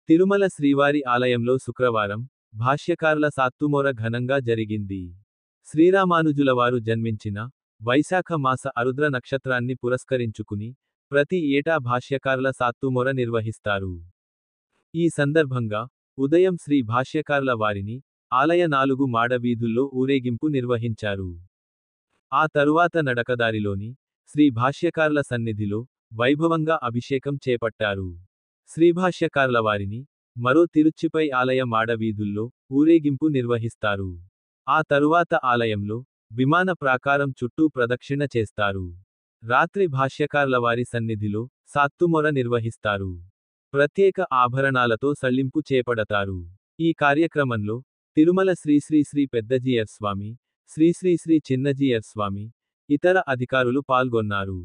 తిరుమల శ్రీవారి ఆలయంలో శుక్రవారం భాష్యకారుల సాత్తుమోర ఘనంగా జరిగింది. శ్రీరామానుజులవారు జన్మించిన వైశాఖ మాస ఆరుద్ర నక్షత్రాన్ని పురస్కరించుకుని ప్రతి ఏటా భాష్యకారుల సాత్తుమోర నిర్వహిస్తారు. ఈ సందర్భంగా ఉదయం శ్రీ భాష్యకారుల వారిని ఆలయ 4 మాడ వీధుల్లో ఊరేగింపు నిర్వహించారు. ఆ తరువాత నడకదారిలోని శ్రీ భాష్యకారుల సన్నిధిలో వైభవంగా అభిషేకం చేపట్టారు. శ్రీభాష్యకారుల వారిని మరో తిరుచ్చిపై ఆలయ మాడ వీధుల్లో ఊరేగింపు నిర్వహిస్తారు. ఆ తరువాత ఆలయంలో విమాన ప్రాకారం చుట్టూ ప్రదక్షిణ చేస్తారు. రాత్రి భాష్యకారుల వారి సన్నిధిలో సాత్తుమొర నిర్వహిస్తారు. ప్రత్యేక ఆభరణాలతో సళ్లింపు చేపడతారు. ఈ కార్యక్రమంలో తిరుమల శ్రీ శ్రీ శ్రీ పెద్దజీయర్ స్వామి, శ్రీ శ్రీ శ్రీ చిన్నజీయర్ స్వామి, ఇతర అధికారులు పాల్గొన్నారు.